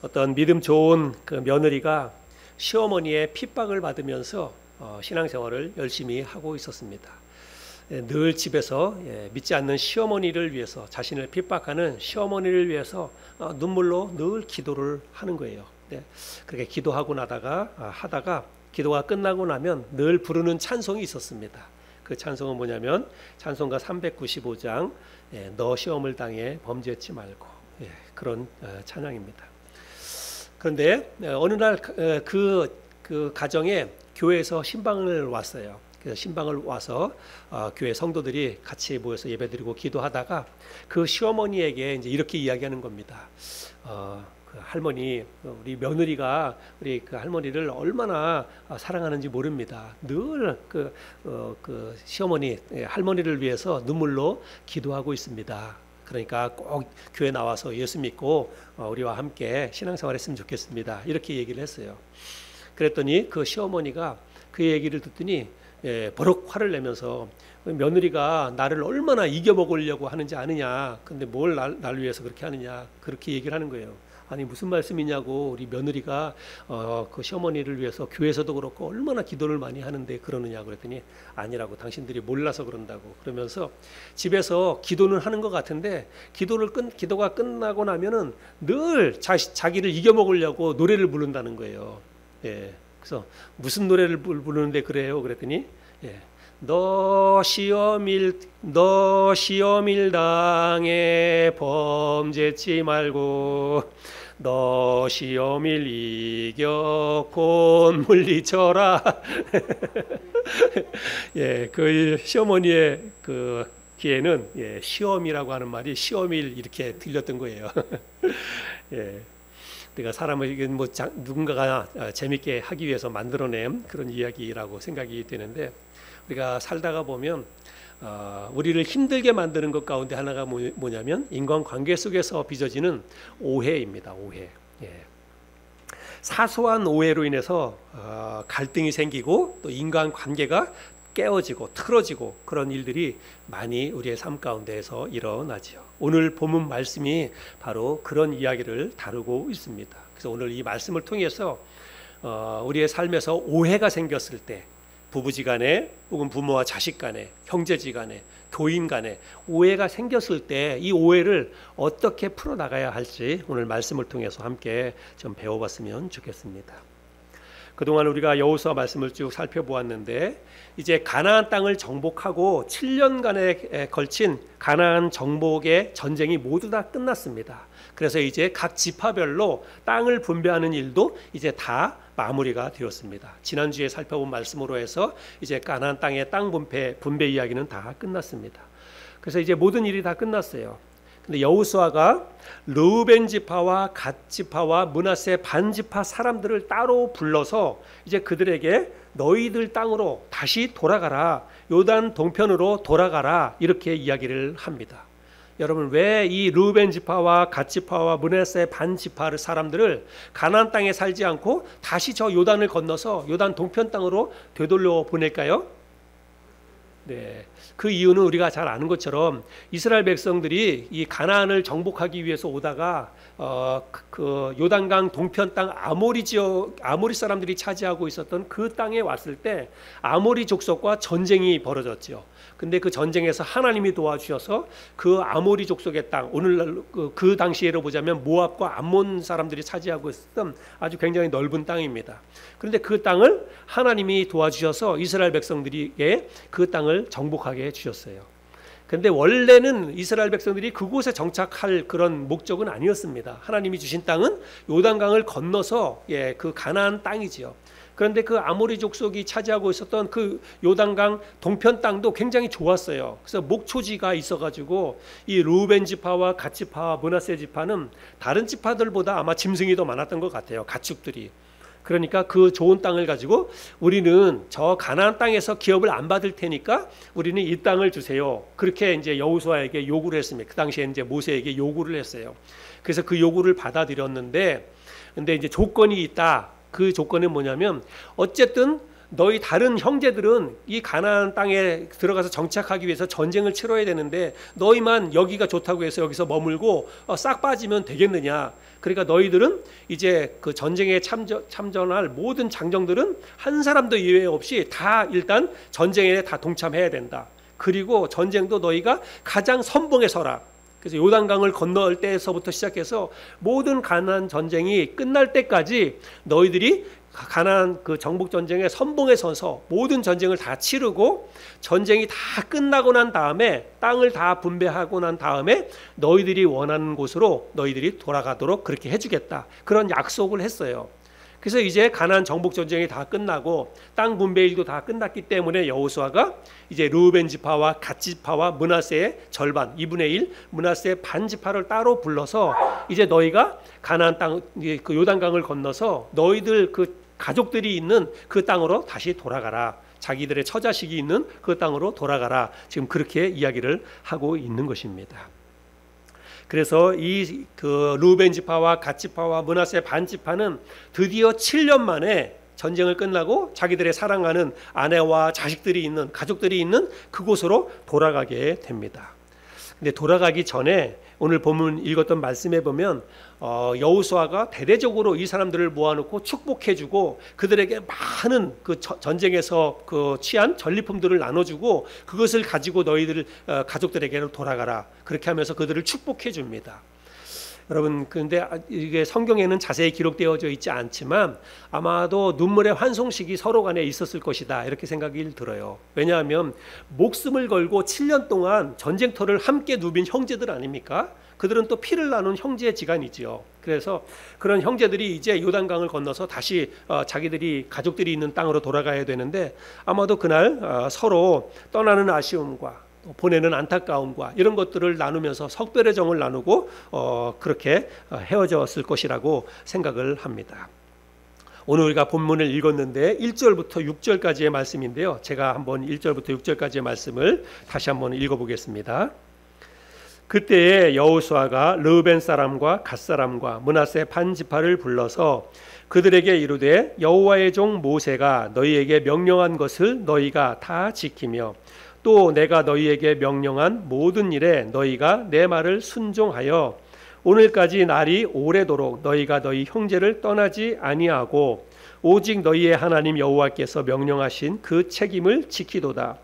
어떤 믿음 좋은 그 며느리가 시어머니의 핍박을 받으면서 신앙생활을 열심히 하고 있었습니다. 늘 집에서 믿지 않는 시어머니를 위해서, 자신을 핍박하는 시어머니를 위해서 눈물로 늘 기도를 하는 거예요. 그렇게 기도하고 하다가 기도가 끝나고 나면 늘 부르는 찬송이 있었습니다. 그 찬송은 뭐냐면 찬송가 395장 너 시험을 당해 범죄치 말고, 그런 찬양입니다. 그런데 어느 날 그 가정에 교회에서 신방을 왔어요. 그래서 신방을 와서 교회 성도들이 같이 모여서 예배드리고 기도하다가 그 시어머니에게 이제 이렇게 이야기하는 겁니다. 그 할머니, 우리 며느리가 우리 그 할머니를 얼마나 사랑하는지 모릅니다. 늘 그 시어머니, 할머니를 위해서 눈물로 기도하고 있습니다. 그러니까 꼭 교회 나와서 예수 믿고 우리와 함께 신앙생활 했으면 좋겠습니다. 이렇게 얘기를 했어요. 그랬더니 그 시어머니가 그 얘기를 듣더니 버럭 화를 내면서 며느리가 나를 얼마나 이겨먹으려고 하는지 아느냐, 근데 뭘 날 위해서 그렇게 하느냐, 그렇게 얘기를 하는 거예요. 아니 무슨 말씀이냐고, 우리 며느리가 그 시어머니를 위해서 교회에서도 그렇고 얼마나 기도를 많이 하는데 그러느냐고 그랬더니 아니라고, 당신들이 몰라서 그런다고. 그러면서 집에서 기도는 하는 것 같은데 기도가 끝나고 나면은 늘 자기를 이겨먹으려고 노래를 부른다는 거예요. 그래서 무슨 노래를 부르는데 그래요? 그랬더니 너 시험일 당해 범죄치 말고, 너 시험일 이겨 곧 물리쳐라. 그 시어머니의 그 귀에는 시험이라고 하는 말이 시험일 이렇게 들렸던 거예요. 내가 사람을 누군가가 재밌게 하기 위해서 만들어낸 그런 이야기라고 생각이 되는데, 우리가 살다가 보면 우리를 힘들게 만드는 것 가운데 하나가 뭐냐면 인간관계 속에서 빚어지는 오해입니다. 오해. 사소한 오해로 인해서 갈등이 생기고 또 인간관계가 깨어지고 틀어지고 그런 일들이 많이 우리의 삶 가운데에서 일어나지요. 오늘 본문 말씀이 바로 그런 이야기를 다루고 있습니다. 그래서 오늘 이 말씀을 통해서 우리의 삶에서 오해가 생겼을 때, 부부지간에 혹은 부모와 자식간에, 형제지간에, 교인간에 오해가 생겼을 때 이 오해를 어떻게 풀어나가야 할지 오늘 말씀을 통해서 함께 좀 배워봤으면 좋겠습니다. 그동안 우리가 여호수아 말씀을 쭉 살펴보았는데, 이제 가나안 땅을 정복하고 7년간에 걸친 가나안 정복의 전쟁이 모두 다 끝났습니다. 그래서 이제 각 지파별로 땅을 분배하는 일도 이제 다 마무리가 되었습니다. 지난주에 살펴본 말씀으로 해서 이제 가나안 땅의 땅 분배 이야기는 다 끝났습니다. 그래서 이제 모든 일이 다 끝났어요. 근데 여호수아가 르우벤 지파와 갓 지파와 므낫세 반 지파 사람들을 따로 불러서 이제 그들에게 너희들 땅으로 다시 돌아가라, 요단 동편으로 돌아가라, 이렇게 이야기를 합니다. 여러분, 왜 이 르우벤 지파와 갓 지파와 므낫세 반 지파 사람들을 가나안 땅에 살지 않고 다시 저 요단을 건너서 요단 동편 땅으로 되돌려 보낼까요? 그 이유는 우리가 잘 아는 것처럼 이스라엘 백성들이 이 가나안을 정복하기 위해서 오다가 그 요단강 동편 땅 아모리 사람들이 차지하고 있었던 그 땅에 왔을 때 아모리 족속과 전쟁이 벌어졌죠. 근데 그 전쟁에서 하나님이 도와주셔서 그 아모리 족속의 땅, 오늘날 그 당시에로 보자면 모압과 암몬 사람들이 차지하고 있었던 아주 굉장히 넓은 땅입니다. 그런데 그 땅을 하나님이 도와주셔서 이스라엘 백성들에게 그 땅을 정복하게 해주셨어요. 그런데 원래는 이스라엘 백성들이 그곳에 정착할 그런 목적은 아니었습니다. 하나님이 주신 땅은 요단강을 건너서 그 가나안 땅이지요. 그런데 그 아모리 족속이 차지하고 있었던 그 요단강 동편 땅도 굉장히 좋았어요. 그래서 목초지가 있어가지고 이 르우벤 지파와 갓 지파와 므낫세 지파는 다른 지파들보다 아마 짐승이 더 많았던 것 같아요. 가축들이. 그러니까 그 좋은 땅을 가지고 우리는 저 가나안 땅에서 기업을 안 받을 테니까 우리는 이 땅을 주세요. 그렇게 이제 여호수아에게 요구를 했습니다. 그 당시에 이제 모세에게 요구를 했어요. 그래서 그 요구를 받아들였는데, 근데 이제 조건이 있다. 그 조건은 뭐냐면 어쨌든 너희 다른 형제들은 이 가나안 땅에 들어가서 정착하기 위해서 전쟁을 치러야 되는데 너희만 여기가 좋다고 해서 여기서 머물고 싹 빠지면 되겠느냐. 그러니까 너희들은 이제 그 전쟁에 참전할 모든 장정들은 한 사람도 예외 없이 다 일단 전쟁에 다 동참해야 된다. 그리고 전쟁도 너희가 가장 선봉에 서라. 그래서 요단강을 건널 때에서부터 시작해서 모든 가나안 전쟁이 끝날 때까지 너희들이 가나안 그 정복 전쟁의 선봉에 서서 모든 전쟁을 다 치르고 전쟁이 다 끝나고 난 다음에 땅을 다 분배하고 난 다음에 너희들이 원하는 곳으로 너희들이 돌아가도록 그렇게 해주겠다. 그런 약속을 했어요. 그래서 이제 가나안 정복 전쟁이 다 끝나고 땅 분배일도 다 끝났기 때문에 여호수아가 이제 르우벤 지파와 갓 지파와 므낫세의 절반 2분의 1 므낫세의 반 지파를 따로 불러서 이제 너희가 가나안 땅 그 요단강을 건너서 너희들 그 가족들이 있는 그 땅으로 다시 돌아가라. 자기들의 처자식이 있는 그 땅으로 돌아가라. 지금 그렇게 이야기를 하고 있는 것입니다. 그래서 이 그 르우벤 지파와 갓 지파와 므낫세 반 지파는 드디어 7년 만에 전쟁을 끝나고 자기들의 사랑하는 아내와 자식들이 있는 가족들이 있는 그곳으로 돌아가게 됩니다. 근데 돌아가기 전에 오늘 본문 읽었던 말씀에 보면 여호수아가 대대적으로 이 사람들을 모아놓고 축복해주고 그들에게 많은 그 전쟁에서 그 취한 전리품들을 나눠주고 그것을 가지고 너희들 가족들에게로 돌아가라. 그렇게 하면서 그들을 축복해줍니다. 여러분, 그런데 이게 성경에는 자세히 기록되어져 있지 않지만 아마도 눈물의 환송식이 서로 간에 있었을 것이다 이렇게 생각이 들어요. 왜냐하면 목숨을 걸고 7년 동안 전쟁터를 함께 누빈 형제들 아닙니까? 그들은 또 피를 나눈 형제의 지간이지요. 그래서 그런 형제들이 이제 요단강을 건너서 다시 자기들이 가족들이 있는 땅으로 돌아가야 되는데 아마도 그날 서로 떠나는 아쉬움과 보내는 안타까움과 이런 것들을 나누면서 석별의 정을 나누고 그렇게 헤어졌을 것이라고 생각을 합니다. 오늘 우리가 본문을 읽었는데 1절부터 6절까지의 말씀인데요. 제가 한번 1절부터 6절까지의 말씀을 다시 한번 읽어보겠습니다. 그때에 여호수아가 르우벤 사람과 갓 사람과 므낫세 반 지파를 불러서 그들에게 이르되 여호와의 종 모세가 너희에게 명령한 것을 너희가 다 지키며 또 내가 너희에게 명령한 모든 일에 너희가 내 말을 순종하여 오늘까지 날이 오래도록 너희가 너희 형제를 떠나지 아니하고 오직 너희의 하나님 여호와께서 명령하신 그 책임을 지키도다.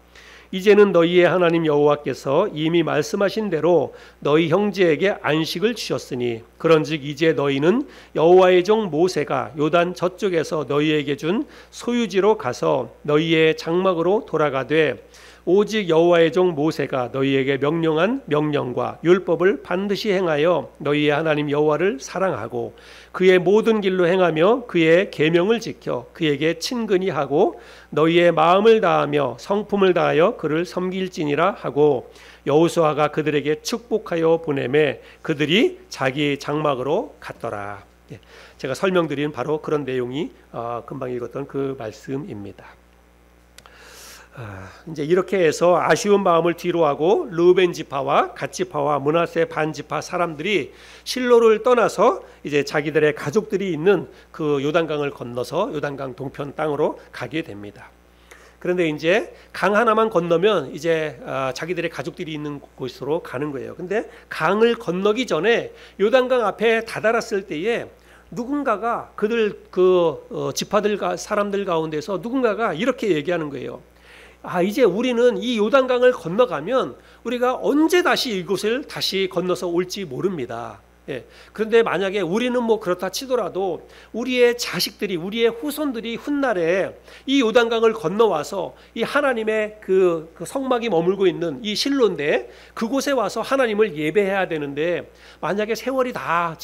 이제는 너희의 하나님 여호와께서 이미 말씀하신 대로 너희 형제에게 안식을 주셨으니 그런즉 이제 너희는 여호와의 종 모세가 요단 저쪽에서 너희에게 준 소유지로 가서 너희의 장막으로 돌아가되 오직 여호와의 종 모세가 너희에게 명령한 명령과 율법을 반드시 행하여 너희의 하나님 여호와를 사랑하고 그의 모든 길로 행하며 그의 계명을 지켜 그에게 친근히 하고 너희의 마음을 다하며 성품을 다하여 그를 섬길지니라 하고 여호수아가 그들에게 축복하여 보내매 그들이 자기 장막으로 갔더라. 제가 설명드린 바로 그런 내용이 금방 읽었던 그 말씀입니다. 이제 이렇게 해서 아쉬운 마음을 뒤로하고 르우벤 지파와 갓 지파와 므낫세 반 지파 사람들이 실로를 떠나서 이제 자기들의 가족들이 있는 그 요단강을 건너서 요단강 동편 땅으로 가게 됩니다. 그런데 이제 강 하나만 건너면 이제 자기들의 가족들이 있는 곳으로 가는 거예요. 근데 강을 건너기 전에 요단강 앞에 다다랐을 때에 누군가가 그들 지파들 사람들 가운데서 누군가가 이렇게 얘기하는 거예요. 이제 우리는 이 요단강을 건너가면 우리가 언제 다시 이곳을 다시 건너서 올지 모릅니다. 그런데 만약에 우리는 뭐 그렇다 치더라도 우리의 자식들이 우리의 후손들이 훗날에 이 요단강을 건너와서 이 하나님의 그 성막이 머물고 있는 이 실로인데 그곳에 와서 하나님을 예배해야 되는데 만약에 세월이 다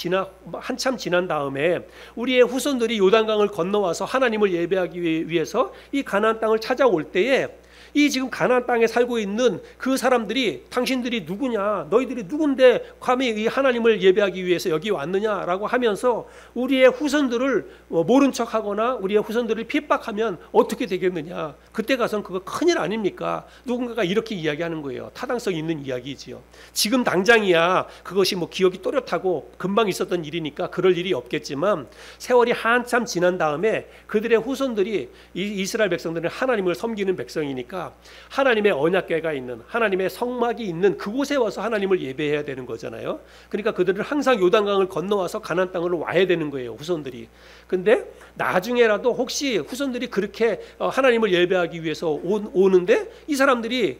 한참 지난 다음에 우리의 후손들이 요단강을 건너와서 하나님을 예배하기 위해서 이 가나안 땅을 찾아올 때에 이 지금 가나안 땅에 살고 있는 그 사람들이 당신들이 누구냐, 너희들이 누군데 감히 이 하나님을 예배하기 위해서 여기 왔느냐라고 하면서 우리의 후손들을 모른 척하거나 우리의 후손들을 핍박하면 어떻게 되겠느냐. 그때 가선 그거 큰일 아닙니까? 누군가가 이렇게 이야기하는 거예요. 타당성 있는 이야기지요. 지금 당장이야 그것이 뭐 기억이 또렷하고 금방 있었던 일이니까 그럴 일이 없겠지만 세월이 한참 지난 다음에 그들의 후손들이 이스라엘 백성들은 하나님을 섬기는 백성이니까 하나님의 언약궤가 있는 하나님의 성막이 있는 그곳에 와서 하나님을 예배해야 되는 거잖아요. 그러니까 그들은 항상 요단강을 건너와서 가나안 땅으로 와야 되는 거예요, 후손들이. 근데 나중에라도 혹시 후손들이 그렇게 하나님을 예배하기 위해서 오는데 이 사람들이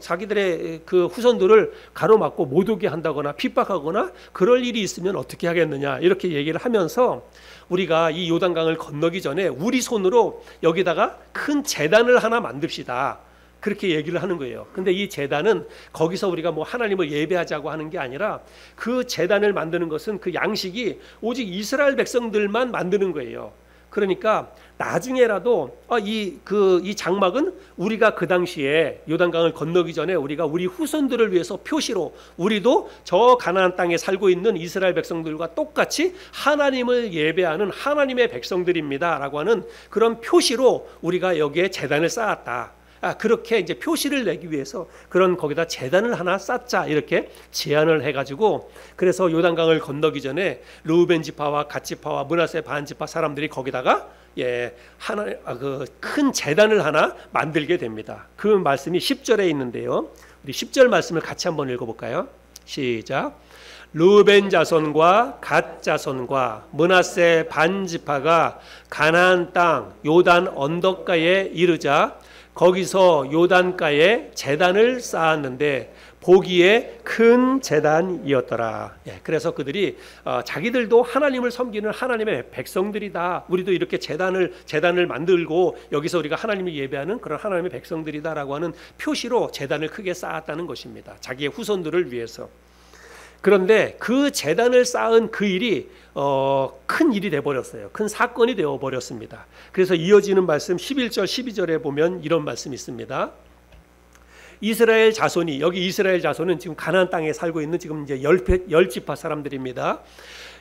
자기들의 그 후손들을 가로막고 못 오게 한다거나 핍박하거나 그럴 일이 있으면 어떻게 하겠느냐, 이렇게 얘기를 하면서 우리가 이 요단강을 건너기 전에 우리 손으로 여기다가 큰 제단을 하나 만듭시다, 그렇게 얘기를 하는 거예요. 근데 이 제단은 거기서 우리가 뭐 하나님을 예배하자고 하는 게 아니라 그 제단을 만드는 것은 그 양식이 오직 이스라엘 백성들만 만드는 거예요. 그러니까 나중에라도 이 장막은 우리가 그 당시에 요단강을 건너기 전에 우리가 우리 후손들을 위해서 표시로 우리도 저 가나안 땅에 살고 있는 이스라엘 백성들과 똑같이 하나님을 예배하는 하나님의 백성들입니다라고 하는 그런 표시로 우리가 여기에 제단을 쌓았다. 그렇게 이제 표시를 내기 위해서 그런 거기다 제단을 하나 쌓자, 이렇게 제안을 해가지고, 그래서 요단강을 건너기 전에 르우벤 지파와 갓 지파와 므낫세 반 지파 사람들이 거기다가 그 큰 제단을 하나 만들게 됩니다. 그 말씀이 10절에 있는데요. 우리 10절 말씀을 같이 한번 읽어볼까요? 시작. 르우벤 자손과 갓 자손과 므낫세 반 지파가 가나안 땅 요단 언덕가에 이르자 거기서 요단가에 제단을 쌓았는데 보기에 큰 제단이었더라. 그래서 그들이 자기들도 하나님을 섬기는 하나님의 백성들이다. 우리도 이렇게 제단을 만들고 여기서 우리가 하나님을 예배하는 그런 하나님의 백성들이다라고 하는 표시로 제단을 크게 쌓았다는 것입니다. 자기의 후손들을 위해서. 그런데 그 제단을 쌓은 그 일이 큰 일이 되어버렸어요. 큰 사건이 되어버렸습니다. 그래서 이어지는 말씀 11절 12절에 보면 이런 말씀이 있습니다. 이스라엘 자손이, 여기 이스라엘 자손은 지금 가나안 땅에 살고 있는 지금 이제 열 지파 사람들입니다.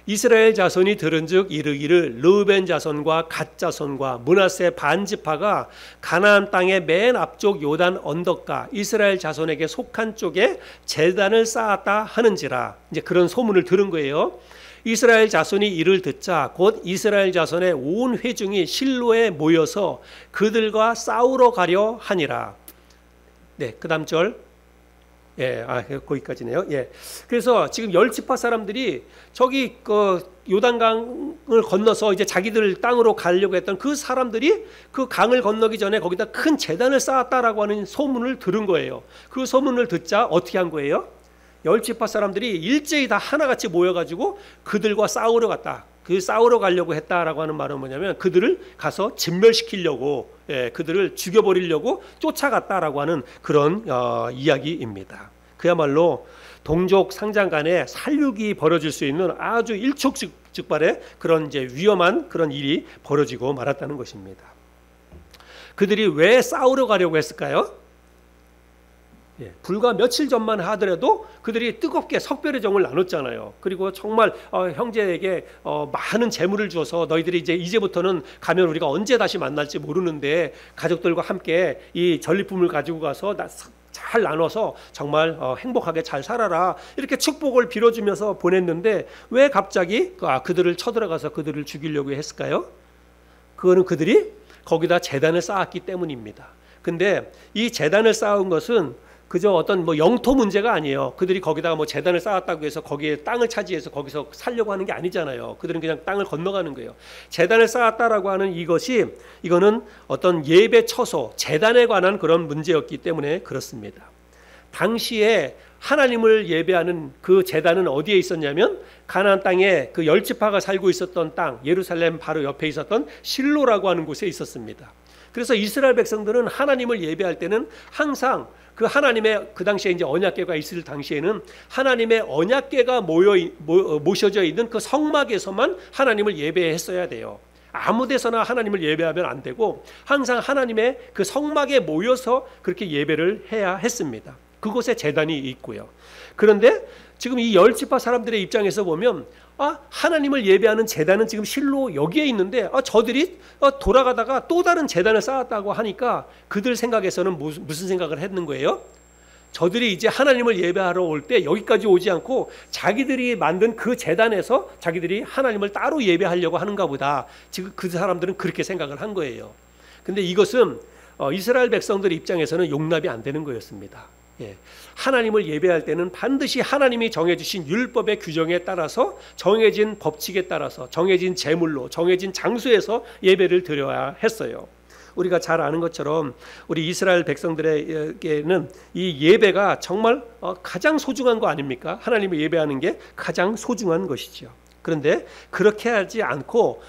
이스라엘 자손이 들은즉 이르기를 르우벤 자손과 갓 자손과 므낫세 반 지파가 가나안 땅의 맨 앞쪽 요단 언덕가 이스라엘 자손에게 속한 쪽에 제단을 쌓았다 하는지라. 이제 그런 소문을 들은 거예요. 이스라엘 자손이 이를 듣자 곧 이스라엘 자손의 온 회중이 실로에 모여서 그들과 싸우러 가려 하니라. 네, 그다음 절. 거기까지네요. 그래서 지금 열 지파 사람들이 저기 요단강을 건너서 이제 자기들 땅으로 가려고 했던 그 사람들이 그 강을 건너기 전에 거기다 큰 제단을 쌓았다라고 하는 소문을 들은 거예요. 그 소문을 듣자 어떻게 한 거예요? 열 지파 사람들이 일제히 다 하나같이 모여가지고 그들과 싸우러 갔다. 그 싸우러 가려고 했다라고 하는 말은 뭐냐면 그들을 가서 진멸시키려고, 그들을 죽여버리려고 쫓아갔다라고 하는 그런 이야기입니다. 그야말로 동족 상장 간에 살육이 벌어질 수 있는 아주 일촉즉발의 그런 이제 위험한 그런 일이 벌어지고 말았다는 것입니다. 그들이 왜 싸우러 가려고 했을까요? 불과 며칠 전만 하더라도 그들이 뜨겁게 석별의 정을 나눴잖아요. 그리고 정말 형제에게 많은 재물을 주어서 너희들이 이제부터는 가면 우리가 언제 다시 만날지 모르는데 가족들과 함께 이 전리품을 가지고 가서 잘 나눠서 정말 행복하게 잘 살아라, 이렇게 축복을 빌어주면서 보냈는데 왜 갑자기 그들을 쳐들어가서 그들을 죽이려고 했을까요? 그거는 그들이 거기다 제단을 쌓았기 때문입니다. 근데 이 제단을 쌓은 것은 그저 어떤 영토 문제가 아니에요. 그들이 거기다가 제단을 쌓았다고 해서 거기에 땅을 차지해서 거기서 살려고 하는 게 아니잖아요. 그들은 그냥 땅을 건너가는 거예요. 제단을 쌓았다라고 하는 이거는 어떤 예배 처소, 제단에 관한 그런 문제였기 때문에 그렇습니다. 당시에 하나님을 예배하는 그 제단은 어디에 있었냐면 가나안 땅에 그 열 지파가 살고 있었던 땅, 예루살렘 바로 옆에 있었던 실로라고 하는 곳에 있었습니다. 그래서 이스라엘 백성들은 하나님을 예배할 때는 항상 그 하나님의 그 당시에 이제 언약궤가 있을 당시에는 하나님의 언약궤가 모셔져 있는 그 성막에서만 하나님을 예배했어야 돼요. 아무 데서나 하나님을 예배하면 안 되고 항상 하나님의 그 성막에 모여서 그렇게 예배를 해야 했습니다. 그곳에 제단이 있고요. 그런데 지금 이 10지파 사람들의 입장에서 보면 하나님을 예배하는 제단은 지금 실로 여기에 있는데 저들이 돌아가다가 또 다른 제단을 쌓았다고 하니까 그들 생각에서는 무슨 생각을 했는 거예요? 저들이 이제 하나님을 예배하러 올 때 여기까지 오지 않고 자기들이 만든 그 제단에서 자기들이 하나님을 따로 예배하려고 하는가 보다. 지금 그 사람들은 그렇게 생각을 한 거예요. 근데 이것은 이스라엘 백성들 입장에서는 용납이 안 되는 거였습니다. 하나님을 예배할 때는 반드시 하나님이 정해주신 율법의 규정에 따라서 정해진 법칙에 따라서 정해진 제물로 정해진 장소에서 예배를 드려야 했어요. 우리가 잘 아는 것처럼 우리 이스라엘 백성들에게는 이 예배가 정말 가장 소중한 거 아닙니까? 하나님을 예배하는 게 가장 소중한 것이죠. 그런데 그렇게 하지 않고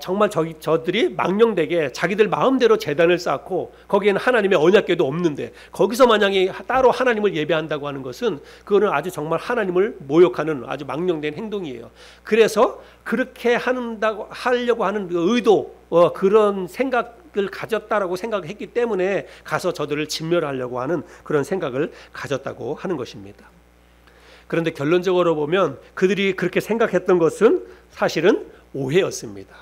정말 저들이 망령되게 자기들 마음대로 제단을 쌓고 거기에는 하나님의 언약궤도 없는데 거기서 만약에 따로 하나님을 예배한다고 하는 것은 그거는 아주 정말 하나님을 모욕하는 아주 망령된 행동이에요. 그래서 그렇게 하려고 하는 의도 그런 생각을 가졌다라고 생각했기 때문에 가서 저들을 진멸하려고 하는 그런 생각을 가졌다고 하는 것입니다. 그런데 결론적으로 보면 그들이 그렇게 생각했던 것은 사실은 오해였습니다.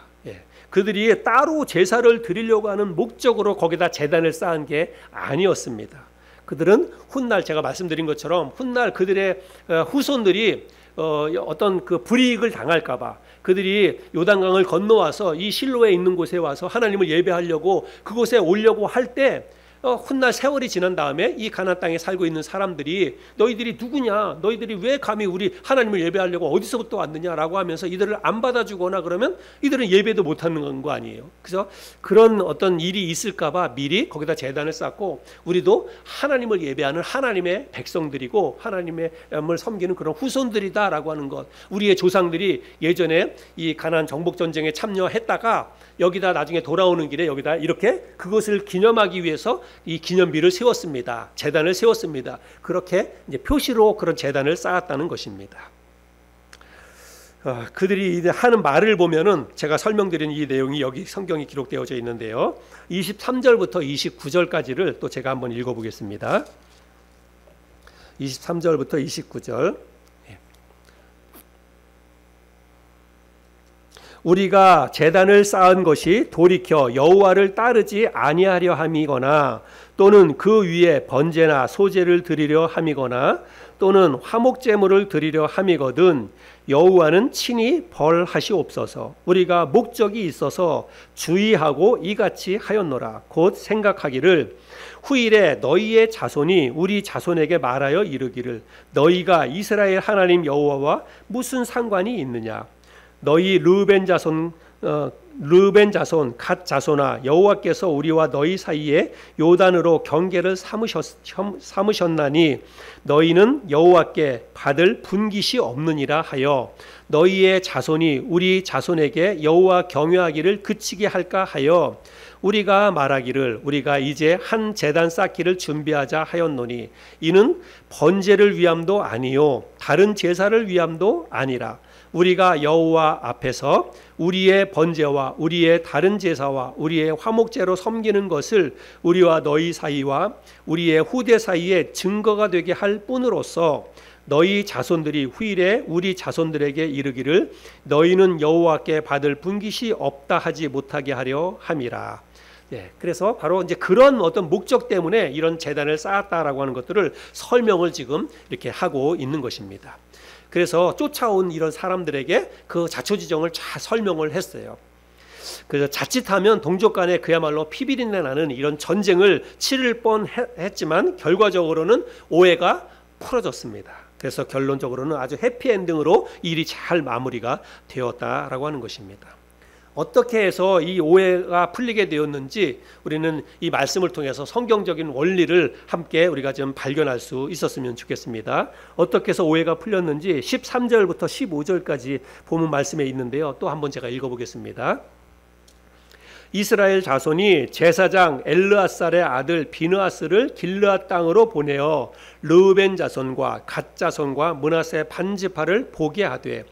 그들이 따로 제사를 드리려고 하는 목적으로 거기다 제단을 쌓은 게 아니었습니다. 그들은 훗날 제가 말씀드린 것처럼 훗날 그들의 후손들이 어떤 그 불이익을 당할까 봐 그들이 요단강을 건너와서 이 실로에 있는 곳에 와서 하나님을 예배하려고 그곳에 오려고 할 때 훗날 세월이 지난 다음에 이 가나안 땅에 살고 있는 사람들이 너희들이 누구냐, 너희들이 왜 감히 우리 하나님을 예배하려고 어디서부터 왔느냐라고 하면서 이들을 안 받아주거나 그러면 이들은 예배도 못하는 거 아니에요. 그래서 그런 어떤 일이 있을까 봐 미리 거기다 제단을 쌓고 우리도 하나님을 예배하는 하나님의 백성들이고 하나님을 섬기는 그런 후손들이다라고 하는 것, 우리의 조상들이 예전에 이 가나안 정복 전쟁에 참여했다가 여기다 나중에 돌아오는 길에 여기다 이렇게 그것을 기념하기 위해서 이 기념비를 세웠습니다. 제단을 세웠습니다. 그렇게 이제 표시로 그런 제단을 쌓았다는 것입니다. 그들이 하는 말을 보면은 제가 설명드린 이 내용이 여기 성경에 기록되어져 있는데요. 23절부터 29절까지를 또 제가 한번 읽어보겠습니다. 23절부터 29절. 우리가 제단을 쌓은 것이 돌이켜 여호와를 따르지 아니하려 함이거나 또는 그 위에 번제나 소제를 드리려 함이거나 또는 화목제물을 드리려 함이거든 여호와는 친히 벌하시옵소서. 우리가 목적이 있어서 주의하고 이같이 하였노라. 곧 생각하기를 후일에 너희의 자손이 우리 자손에게 말하여 이르기를 너희가 이스라엘 하나님 여호와와 무슨 상관이 있느냐. 너희 르벤 자손 갓 자손아 여호와께서 우리와 너희 사이에 요단으로 경계를 삼으셨나니 너희는 여호와께 받을 분깃이 없느니라 하여 너희의 자손이 우리 자손에게 여호와 경외하기를 그치게 할까 하여 우리가 말하기를 우리가 이제 한 제단 쌓기를 준비하자 하였노니 이는 번제를 위함도 아니요 다른 제사를 위함도 아니라 우리가 여호와 앞에서 우리의 번제와 우리의 다른 제사와 우리의 화목제로 섬기는 것을 우리와 너희 사이와 우리의 후대 사이에 증거가 되게 할 뿐으로써 너희 자손들이 후일에 우리 자손들에게 이르기를 너희는 여호와께 받을 분깃이 없다 하지 못하게 하려 함이라. 그래서 바로 이제 그런 어떤 목적 때문에 이런 제단을 쌓았다라고 하는 것들을 설명을 지금 이렇게 하고 있는 것입니다. 그래서 쫓아온 이런 사람들에게 그 자초지정을 잘 설명을 했어요. 그래서 자칫하면 동족 간에 그야말로 피비린내 나는 이런 전쟁을 치를 뻔했지만 결과적으로는 오해가 풀어졌습니다. 그래서 결론적으로는 아주 해피엔딩으로 일이 잘 마무리가 되었다라고 하는 것입니다. 어떻게 해서 이 오해가 풀리게 되었는지 우리는 이 말씀을 통해서 성경적인 원리를 함께 우리가 좀 발견할 수 있었으면 좋겠습니다. 어떻게 해서 오해가 풀렸는지 13절부터 15절까지 보면 말씀에 있는데요. 또 한번 제가 읽어보겠습니다. 이스라엘 자손이 제사장 엘르아살의 아들 비느하스를 길르앗 땅으로 보내어 르벤 자손과 갓 자손과 므낫세 반지파를 보게 하되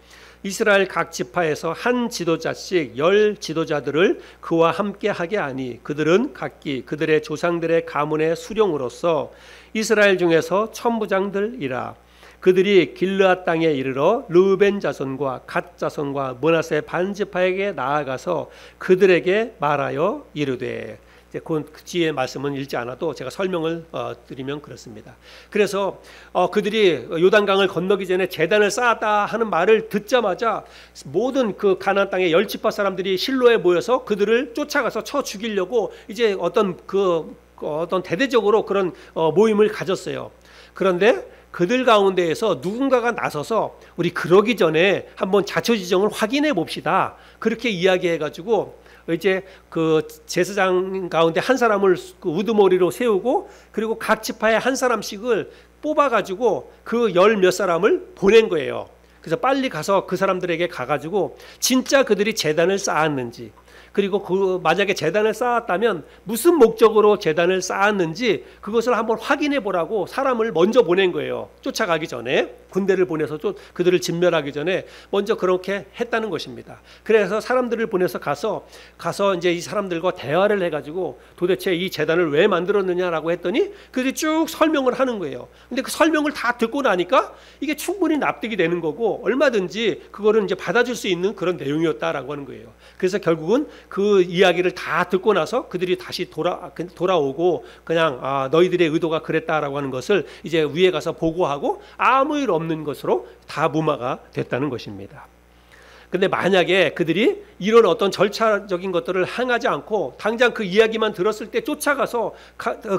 이스라엘 각 지파에서 한 지도자씩 10 지도자들을 그와 함께 하게 하니 그들은 각기 그들의 조상들의 가문의 수령으로서 이스라엘 중에서 천부장들이라. 그들이 길르앗 땅에 이르러 르우벤 자손과 갓 자손과 므낫세 반지파에게 나아가서 그들에게 말하여 이르되, 그 뒤에 말씀은 읽지 않아도 제가 설명을 드리면 그렇습니다. 그래서 그들이 요단강을 건너기 전에 제단을 쌓았다 하는 말을 듣자마자 모든 그 가나안 땅의 10지파 사람들이 실로에 모여서 그들을 쫓아가서 쳐 죽이려고 이제 어떤 대대적으로 그런 모임을 가졌어요. 그런데 그들 가운데에서 누군가가 나서서 우리 그러기 전에 한번 자초지정을 확인해 봅시다. 그렇게 이야기해가지고 이제 그 제사장 가운데 한 사람을 그 우두머리로 세우고 그리고 각 지파에 한 사람씩을 뽑아가지고 그 10 몇 사람을 보낸 거예요. 그래서 빨리 가서 그 사람들에게 가가지고 진짜 그들이 제단을 쌓았는지, 그리고 만약에 제단을 쌓았다면 무슨 목적으로 제단을 쌓았는지 그것을 한번 확인해 보라고 사람을 먼저 보낸 거예요. 쫓아가기 전에, 군대를 보내서 그들을 진멸하기 전에 먼저 그렇게 했다는 것입니다. 그래서 사람들을 보내서 가서 이제 이 사람들과 대화를 해가지고 도대체 이 제단을 왜 만들었느냐라고 했더니 그들이 쭉 설명을 하는 거예요. 근데 그 설명을 다 듣고 나니까 이게 충분히 납득이 되는 거고 얼마든지 그거를 이제 받아줄 수 있는 그런 내용이었다라고 하는 거예요. 그래서 결국은 그 이야기를 다 듣고 나서 그들이 다시 돌아오고 그냥 너희들의 의도가 그랬다라고 하는 것을 이제 위에 가서 보고하고 아무 일 없는 것으로 다 무마가 됐다는 것입니다. 근데 만약에 그들이 이런 어떤 절차적인 것들을 행하지 않고 당장 그 이야기만 들었을 때 쫓아가서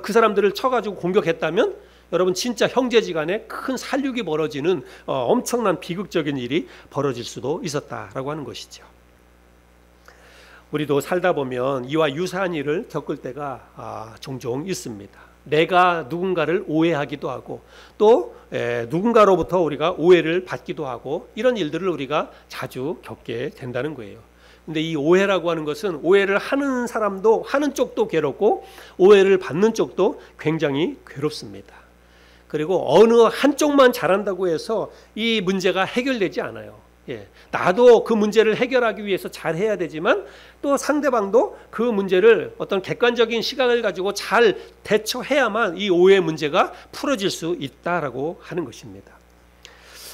그 사람들을 쳐가지고 공격했다면 여러분 진짜 형제지간에 큰 살육이 벌어지는 엄청난 비극적인 일이 벌어질 수도 있었다라고 하는 것이죠. 우리도 살다 보면 이와 유사한 일을 겪을 때가 종종 있습니다. 내가 누군가를 오해하기도 하고 또 누군가로부터 우리가 오해를 받기도 하고 이런 일들을 우리가 자주 겪게 된다는 거예요. 근데 이 오해라고 하는 것은 오해를 하는 사람도 하는 쪽도 괴롭고 오해를 받는 쪽도 굉장히 괴롭습니다. 그리고 어느 한쪽만 잘한다고 해서 이 문제가 해결되지 않아요. 나도 그 문제를 해결하기 위해서 잘해야 되지만 또 상대방도 그 문제를 어떤 객관적인 시각을 가지고 잘 대처해야만 이 오해 문제가 풀어질 수 있다라고 하는 것입니다.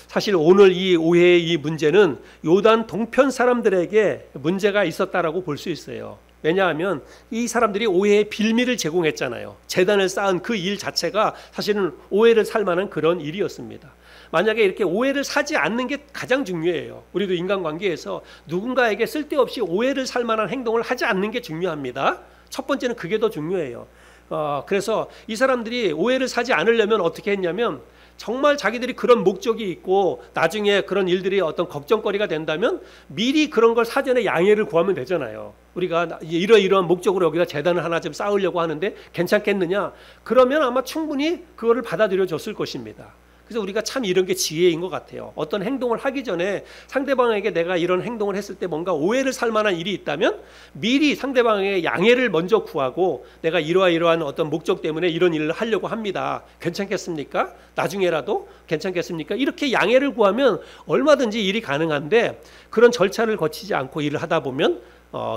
사실 오늘 이 오해의 이 문제는 요단 동편 사람들에게 문제가 있었다라고 볼 수 있어요. 왜냐하면 이 사람들이 오해의 빌미를 제공했잖아요. 제단을 쌓은 그 일 자체가 사실은 오해를 살 만한 그런 일이었습니다. 만약에 이렇게 오해를 사지 않는 게 가장 중요해요. 우리도 인간관계에서 누군가에게 쓸데없이 오해를 살 만한 행동을 하지 않는 게 중요합니다. 첫 번째는 그게 더 중요해요. 그래서 이 사람들이 오해를 사지 않으려면 어떻게 했냐면 정말 자기들이 그런 목적이 있고 나중에 그런 일들이 어떤 걱정거리가 된다면 미리 그런 걸 사전에 양해를 구하면 되잖아요. 우리가 이러이러한 목적으로 여기다 제단을 하나 좀 쌓으려고 하는데 괜찮겠느냐? 그러면 아마 충분히 그거를 받아들여 줬을 것입니다. 그래서 우리가 참 이런 게 지혜인 것 같아요. 어떤 행동을 하기 전에 상대방에게 내가 이런 행동을 했을 때 뭔가 오해를 살 만한 일이 있다면 미리 상대방에게 양해를 먼저 구하고 내가 이러한 어떤 목적 때문에 이런 일을 하려고 합니다. 괜찮겠습니까? 나중에라도 괜찮겠습니까? 이렇게 양해를 구하면 얼마든지 일이 가능한데 그런 절차를 거치지 않고 일을 하다 보면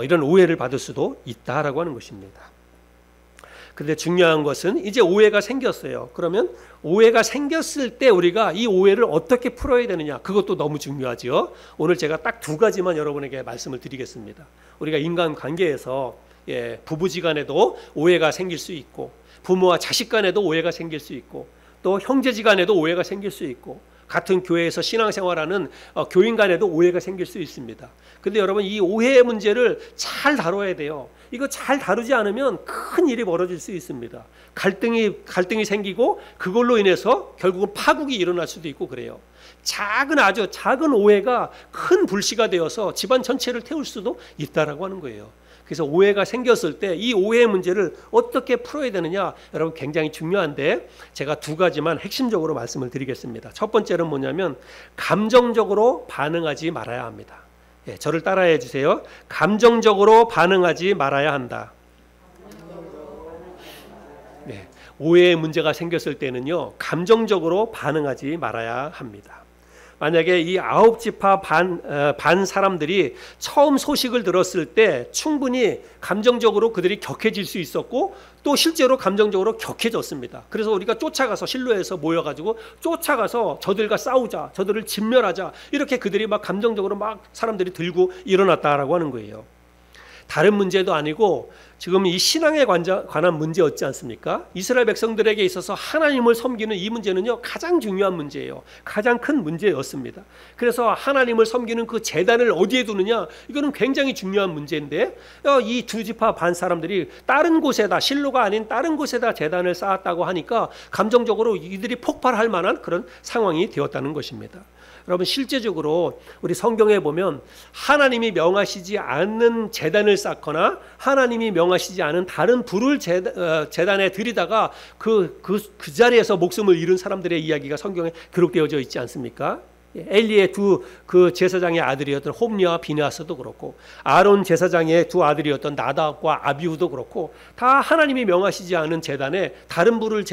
이런 오해를 받을 수도 있다라고 하는 것입니다. 근데 중요한 것은 이제 오해가 생겼어요. 그러면 오해가 생겼을 때 우리가 이 오해를 어떻게 풀어야 되느냐, 그것도 너무 중요하죠. 오늘 제가 딱 2가지만 여러분에게 말씀을 드리겠습니다. 우리가 인간관계에서 부부지간에도 오해가 생길 수 있고 부모와 자식 간에도 오해가 생길 수 있고 또 형제지간에도 오해가 생길 수 있고 같은 교회에서 신앙생활하는 교인 간에도 오해가 생길 수 있습니다. 근데 여러분 이 오해의 문제를 잘 다뤄야 돼요. 이거 잘 다루지 않으면 큰 일이 벌어질 수 있습니다. 갈등이 생기고 그걸로 인해서 결국은 파국이 일어날 수도 있고 그래요. 아주 작은 오해가 큰 불씨가 되어서 집안 전체를 태울 수도 있다라고 하는 거예요. 그래서 오해가 생겼을 때 이 오해의 문제를 어떻게 풀어야 되느냐, 여러분 굉장히 중요한데 제가 2가지만 핵심적으로 말씀을 드리겠습니다. 첫 번째는 뭐냐면 감정적으로 반응하지 말아야 합니다. 저를 따라해 주세요. 감정적으로 반응하지 말아야 한다. 오해의 문제가 생겼을 때는요, 감정적으로 반응하지 말아야 합니다. 만약에 이 9지파 반 사람들이 처음 소식을 들었을 때 충분히 감정적으로 그들이 격해질 수 있었고 또 실제로 감정적으로 격해졌습니다. 그래서 우리가 쫓아가서 실로에서 모여가지고 쫓아가서 저들과 싸우자, 저들을 진멸하자, 이렇게 그들이 막 감정적으로 막 사람들이 들고 일어났다라고 하는 거예요. 다른 문제도 아니고 지금 이 신앙에 관한 문제였지 않습니까? 이스라엘 백성들에게 있어서 하나님을 섬기는 이 문제는요, 가장 중요한 문제예요. 가장 큰 문제였습니다. 그래서 하나님을 섬기는 그 제단을 어디에 두느냐, 이거는 굉장히 중요한 문제인데, 이 두 지파 반 사람들이 다른 곳에다, 실로가 아닌 다른 곳에다 제단을 쌓았다고 하니까 감정적으로 이들이 폭발할 만한 그런 상황이 되었다는 것입니다. 여러분, 실제적으로 우리 성경에 보면 하나님이 명하시지 않는 제단을 쌓거나 하나님이 명하시지 않은 다른 불을 제단에 들이다가 그 자리에서 목숨을 잃은 사람들의 이야기가 성경에 기록되어져 있지 않습니까? 엘리의 그 제사장의 아들이었던 홈리와 비느하스도 그렇고, 아론 제사장의 두 아들이었던 나답과 아비후도 그렇고, 다 하나님이 명하시지 않은 제단에 다른 불을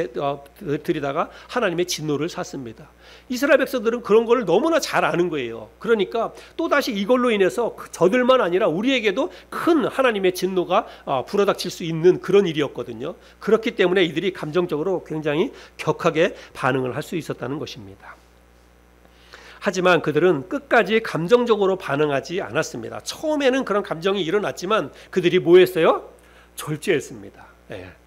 들이다가 하나님의 진노를 샀습니다. 이스라엘 백성들은 그런 걸 너무나 잘 아는 거예요. 그러니까 또다시 이걸로 인해서 저들만 아니라 우리에게도 큰 하나님의 진노가 불어닥칠 수 있는 그런 일이었거든요. 그렇기 때문에 이들이 감정적으로 굉장히 격하게 반응을 할 수 있었다는 것입니다. 하지만 그들은 끝까지 감정적으로 반응하지 않았습니다. 처음에는 그런 감정이 일어났지만 그들이 뭐 했어요? 절제했습니다.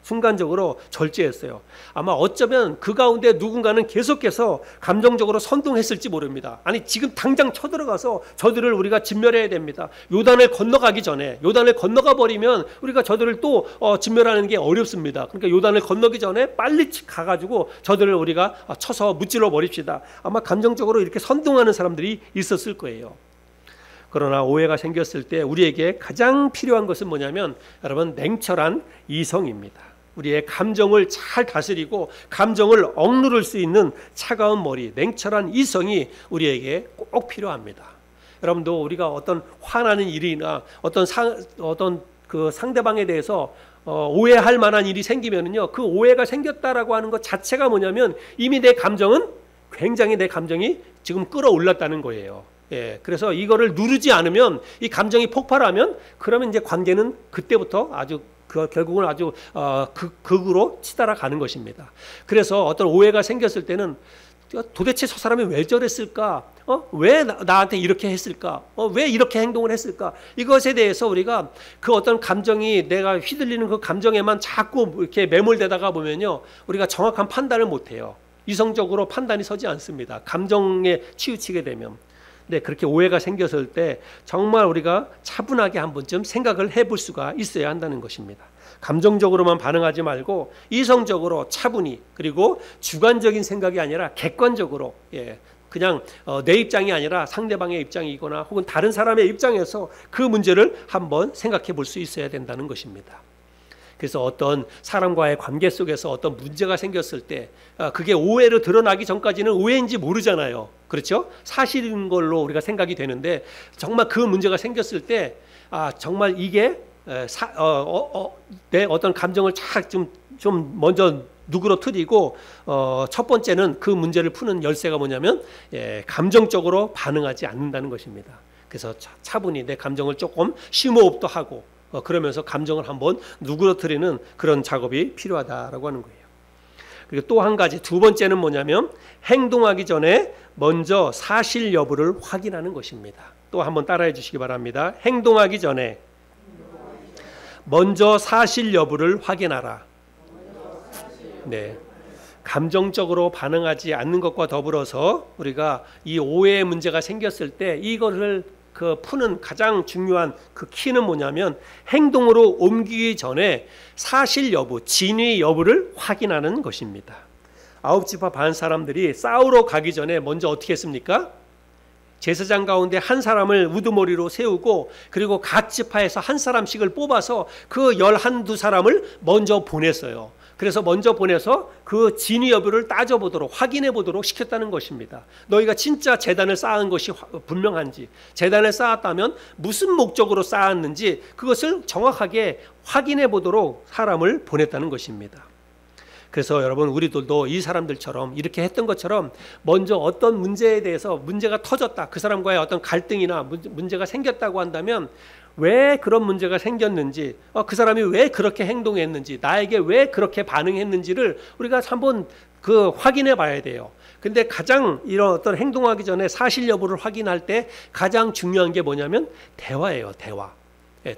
순간적으로 절제했어요. 아마 어쩌면 그 가운데 누군가는 계속해서 감정적으로 선동했을지 모릅니다. 아니, 지금 당장 쳐들어가서 저들을 우리가 진멸해야 됩니다. 요단을 건너가기 전에, 요단을 건너가 버리면 우리가 저들을 또 진멸하는 게 어렵습니다. 그러니까 요단을 건너기 전에 빨리 가가지고 저들을 우리가 쳐서 무찔러 버립시다. 아마 감정적으로 이렇게 선동하는 사람들이 있었을 거예요. 그러나 오해가 생겼을 때 우리에게 가장 필요한 것은 뭐냐면, 여러분, 냉철한 이성입니다. 우리의 감정을 잘 다스리고 감정을 억누를 수 있는 차가운 머리, 냉철한 이성이 우리에게 꼭 필요합니다. 여러분도 우리가 어떤 화나는 일이나 어떤 그 상대방에 대해서 오해할 만한 일이 생기면은요, 그 오해가 생겼다라고 하는 것 자체가 뭐냐면 이미 내 감정이 지금 끌어올랐다는 거예요. 그래서 이거를 누르지 않으면, 이 감정이 폭발하면, 그러면 이제 관계는 그때부터 아주 결국은 아주 극으로 치달아 가는 것입니다. 그래서 어떤 오해가 생겼을 때는 도대체 저 사람이 왜 저랬을까? 왜 나한테 이렇게 했을까? 왜 이렇게 행동을 했을까? 이것에 대해서 우리가 그 어떤 감정이, 내가 휘둘리는 그 감정에만 자꾸 이렇게 매몰되다가 보면요, 우리가 정확한 판단을 못 해요. 이성적으로 판단이 서지 않습니다. 감정에 치우치게 되면. 네, 그렇게 오해가 생겼을 때 정말 우리가 차분하게 한 번쯤 생각을 해볼 수가 있어야 한다는 것입니다. 감정적으로만 반응하지 말고 이성적으로 차분히, 그리고 주관적인 생각이 아니라 객관적으로, 그냥 내 입장이 아니라 상대방의 입장이거나 혹은 다른 사람의 입장에서 그 문제를 한번 생각해 볼 수 있어야 된다는 것입니다. 그래서 어떤 사람과의 관계 속에서 어떤 문제가 생겼을 때 그게 오해로 드러나기 전까지는 오해인지 모르잖아요. 그렇죠? 사실인 걸로 우리가 생각이 되는데, 정말 그 문제가 생겼을 때 정말 이게 내 어떤 감정을 좀 먼저 누그러뜨리고, 첫 번째는 그 문제를 푸는 열쇠가 뭐냐면 감정적으로 반응하지 않는다는 것입니다. 그래서 차분히 내 감정을 조금 심호흡도 하고 그러면서 감정을 한번 누그러뜨리는 그런 작업이 필요하다라고 하는 거예요. 그리고 또 한 가지, 두 번째는 뭐냐면 행동하기 전에 먼저 사실 여부를 확인하는 것입니다. 또 한번 따라해 주시기 바랍니다. 행동하기 전에 먼저 사실 여부를 확인하라. 네. 감정적으로 반응하지 않는 것과 더불어서 우리가 이 오해의 문제가 생겼을 때 이거를 푸는 가장 중요한 그 키는 뭐냐면, 행동으로 옮기기 전에 사실 여부, 진위 여부를 확인하는 것입니다. 9지파 반 사람들이 싸우러 가기 전에 먼저 어떻게 했습니까? 제사장 가운데 한 사람을 우두머리로 세우고, 그리고 각 지파에서 한 사람씩을 뽑아서 그 11~2사람을 먼저 보냈어요. 그래서 먼저 보내서 그 진위 여부를 따져보도록, 확인해보도록 시켰다는 것입니다. 너희가 진짜 제단을 쌓은 것이 분명한지, 제단을 쌓았다면 무슨 목적으로 쌓았는지 그것을 정확하게 확인해보도록 사람을 보냈다는 것입니다. 그래서 여러분 우리들도 이 사람들처럼 이렇게 했던 것처럼 먼저 어떤 문제에 대해서 문제가 터졌다, 그 사람과의 어떤 갈등이나 문제가 생겼다고 한다면 왜 그런 문제가 생겼는지, 그 사람이 왜 그렇게 행동했는지, 나에게 왜 그렇게 반응했는지를 우리가 한번 확인해 봐야 돼요. 근데 가장 이런 어떤 행동하기 전에 사실 여부를 확인할 때 가장 중요한 게 뭐냐면 대화예요. 대화.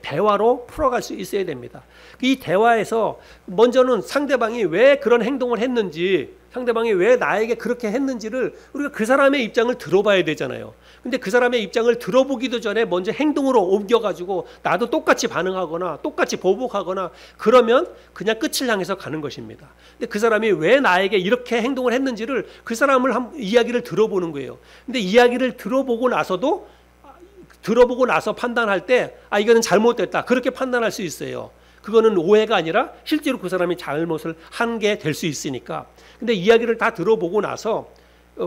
대화로 풀어갈 수 있어야 됩니다. 이 대화에서 먼저는 상대방이 왜 그런 행동을 했는지, 상대방이 왜 나에게 그렇게 했는지를 우리가 그 사람의 입장을 들어봐야 되잖아요. 근데 그 사람의 입장을 들어보기도 전에 먼저 행동으로 옮겨가지고 나도 똑같이 반응하거나 똑같이 보복하거나 그러면 그냥 끝을 향해서 가는 것입니다. 근데 그 사람이 왜 나에게 이렇게 행동을 했는지를 그 사람을 이야기를 들어보는 거예요. 근데 이야기를 들어보고 나서 판단할 때 이거는 잘못됐다, 그렇게 판단할 수 있어요. 그거는 오해가 아니라 실제로 그 사람이 잘못을 한 게 될 수 있으니까. 근데 이야기를 다 들어보고 나서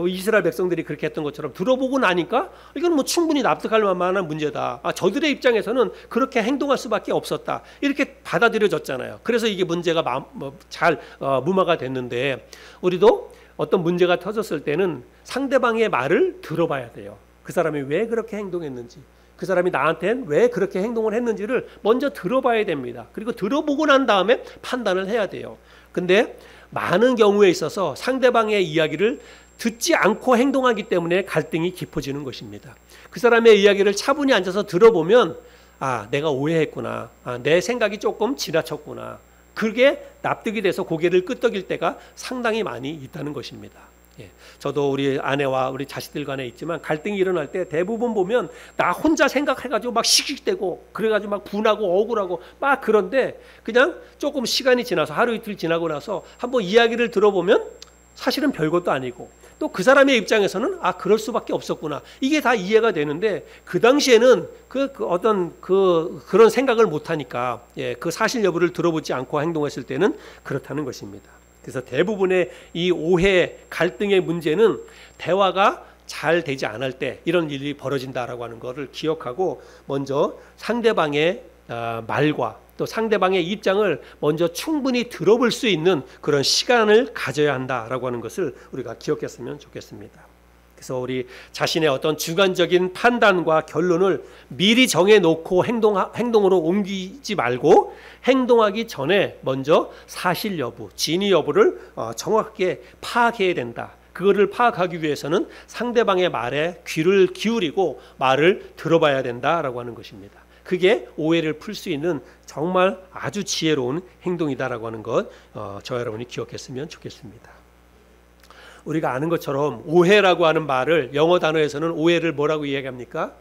이스라엘 백성들이 그렇게 했던 것처럼 들어보고 나니까 이건 뭐 충분히 납득할 만한 문제다, 저들의 입장에서는 그렇게 행동할 수밖에 없었다, 이렇게 받아들여졌잖아요. 그래서 이게 문제가 잘 무마가 됐는데, 우리도 어떤 문제가 터졌을 때는 상대방의 말을 들어봐야 돼요. 그 사람이 왜 그렇게 행동했는지, 그 사람이 나한테는 왜 그렇게 행동을 했는지를 먼저 들어봐야 됩니다. 그리고 들어보고 난 다음에 판단을 해야 돼요. 근데 많은 경우에 있어서 상대방의 이야기를 듣지 않고 행동하기 때문에 갈등이 깊어지는 것입니다. 그 사람의 이야기를 차분히 앉아서 들어보면 내가 오해했구나, 내 생각이 조금 지나쳤구나, 그게 납득이 돼서 고개를 끄덕일 때가 상당히 많이 있다는 것입니다. 저도 우리 아내와 우리 자식들 간에 있지만 갈등이 일어날 때 대부분 보면 나 혼자 생각해가지고 막 씩씩대고 그래가지고 막 분하고 억울하고 막, 그런데 그냥 조금 시간이 지나서 하루 이틀 지나고 나서 한번 이야기를 들어보면 사실은 별것도 아니고, 또 그 사람의 입장에서는 그럴 수밖에 없었구나, 이게 다 이해가 되는데 그 당시에는 그런 생각을 못하니까 그 사실 여부를 들어보지 않고 행동했을 때는 그렇다는 것입니다. 그래서 대부분의 이 오해, 갈등의 문제는 대화가 잘 되지 않을 때 이런 일이 벌어진다라고 하는 것을 기억하고, 먼저 상대방의 말과 또 상대방의 입장을 먼저 충분히 들어볼 수 있는 그런 시간을 가져야 한다라고 하는 것을 우리가 기억했으면 좋겠습니다. 그래서 우리 자신의 어떤 주관적인 판단과 결론을 미리 정해놓고 행동으로 옮기지 말고, 행동하기 전에 먼저 사실 여부, 진위 여부를 정확하게 파악해야 된다. 그거를 파악하기 위해서는 상대방의 말에 귀를 기울이고 말을 들어봐야 된다라고 하는 것입니다. 그게 오해를 풀 수 있는 정말 아주 지혜로운 행동이다라고 하는 것, 저와 여러분이 기억했으면 좋겠습니다. 우리가 아는 것처럼 오해라고 하는 말을 영어 단어에서는 오해를 뭐라고 이야기합니까?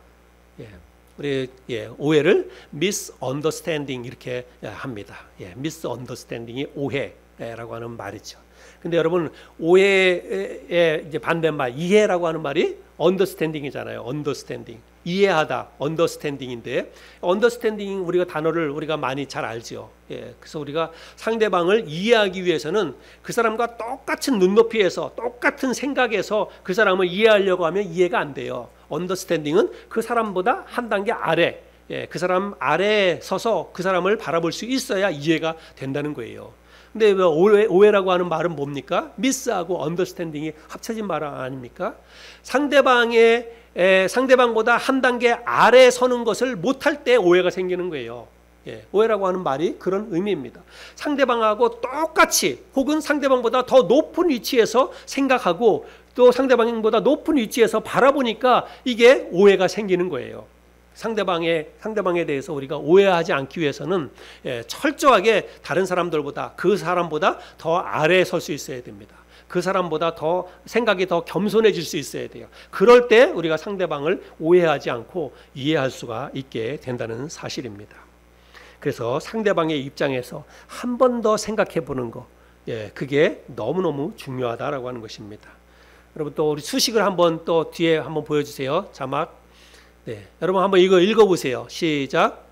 오해를 misunderstanding 이렇게 합니다. misunderstanding이 오해라고 하는 말이죠. 근데 여러분, 오해의 이제 반대말 이해라고 하는 말이 understanding이잖아요. understanding. 이해하다, understanding인데, understanding 우리가 단어를 우리가 많이 잘 알죠. 그래서 우리가 상대방을 이해하기 위해서는 그 사람과 똑같은 눈높이에서 똑같은 생각에서 그 사람을 이해하려고 하면 이해가 안 돼요. understanding은 그 사람보다 한 단계 아래, 그 사람 아래에 서서 그 사람을 바라볼 수 있어야 이해가 된다는 거예요. 근데 오해라고 하는 말은 뭡니까? 미스하고 언더스탠딩이 합쳐진 말 아닙니까? 상대방보다 한 단계 아래에 서는 것을 못할 때 오해가 생기는 거예요. 오해라고 하는 말이 그런 의미입니다. 상대방하고 똑같이 혹은 상대방보다 더 높은 위치에서 생각하고 또 상대방보다 높은 위치에서 바라보니까 이게 오해가 생기는 거예요. 상대방에 대해서 우리가 오해하지 않기 위해서는 철저하게 다른 사람들보다, 그 사람보다 더 아래에 설 수 있어야 됩니다. 그 사람보다 더 생각이 더 겸손해질 수 있어야 돼요. 그럴 때 우리가 상대방을 오해하지 않고 이해할 수가 있게 된다는 사실입니다. 그래서 상대방의 입장에서 한 번 더 생각해 보는 거, 그게 너무너무 중요하다라고 하는 것입니다. 여러분, 또 우리 수식을 한번 또 뒤에 한번 보여주세요. 자막. 여러분 한번 이거 읽어보세요. 시작.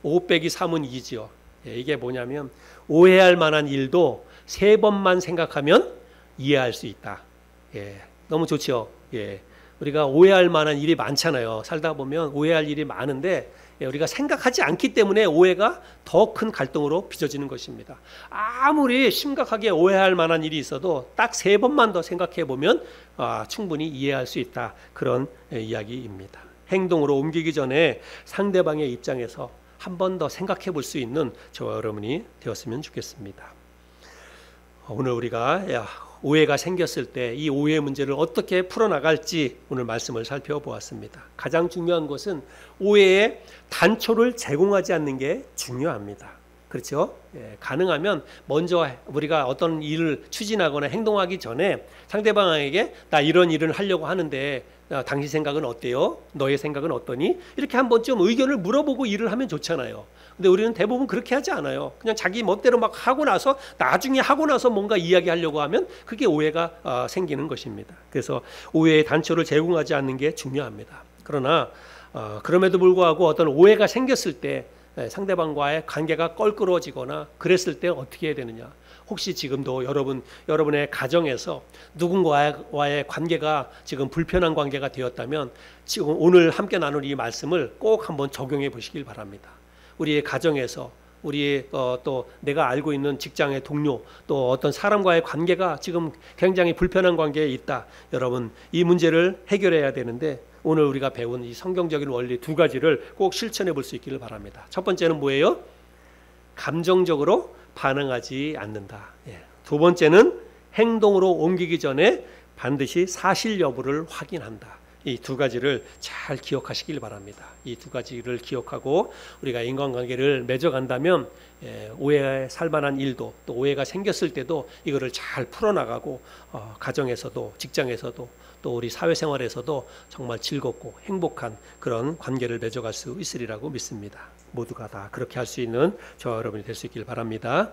5 빼기 3은 2죠. 이게 뭐냐면 오해할 만한 일도 3번만 생각하면 이해할 수 있다. 너무 좋죠. 우리가 오해할 만한 일이 많잖아요. 살다 보면 오해할 일이 많은데 우리가 생각하지 않기 때문에 오해가 더 큰 갈등으로 빚어지는 것입니다. 아무리 심각하게 오해할 만한 일이 있어도 딱 3번만 더 생각해 보면 충분히 이해할 수 있다. 그런 이야기입니다. 행동으로 옮기기 전에 상대방의 입장에서 한 번 더 생각해 볼 수 있는 저와 여러분이 되었으면 좋겠습니다. 오늘 우리가 오해가 생겼을 때 이 오해 문제를 어떻게 풀어나갈지 오늘 말씀을 살펴보았습니다. 가장 중요한 것은 오해의 단초를 제공하지 않는 게 중요합니다. 그렇죠? 가능하면 먼저 우리가 어떤 일을 추진하거나 행동하기 전에 상대방에게 나 이런 일을 하려고 하는데 당신 생각은 어때요? 너의 생각은 어떠니? 이렇게 한번 좀 의견을 물어보고 일을 하면 좋잖아요. 근데 우리는 대부분 그렇게 하지 않아요. 그냥 자기 멋대로 막 하고 나서 나중에 하고 나서 뭔가 이야기하려고 하면 그게 오해가 생기는 것입니다. 그래서 오해의 단초를 제공하지 않는 게 중요합니다. 그러나 그럼에도 불구하고 어떤 오해가 생겼을 때 상대방과의 관계가 껄끄러워지거나 그랬을 때 어떻게 해야 되느냐. 혹시 지금도 여러분의 가정에서 누군가와의 관계가 지금 불편한 관계가 되었다면 지금 오늘 함께 나눌 이 말씀을 꼭 한번 적용해 보시길 바랍니다. 우리의 가정에서 우리의 또 내가 알고 있는 직장의 동료 또 어떤 사람과의 관계가 지금 굉장히 불편한 관계에 있다. 여러분 이 문제를 해결해야 되는데 오늘 우리가 배운 이 성경적인 원리 2가지를 꼭 실천해 볼 수 있기를 바랍니다. 첫 번째는 뭐예요? 감정적으로 반응하지 않는다. 2번째는 행동으로 옮기기 전에 반드시 사실 여부를 확인한다. 이 2가지를 잘 기억하시길 바랍니다. 이 2가지를 기억하고 우리가 인간관계를 맺어간다면 오해에 살만한 일도 또 오해가 생겼을 때도 이거를 잘 풀어나가고 가정에서도 직장에서도 또 우리 사회생활에서도 정말 즐겁고 행복한 그런 관계를 맺어갈 수 있으리라고 믿습니다. 모두가 다 그렇게 할 수 있는 저와 여러분이 될 수 있길 바랍니다.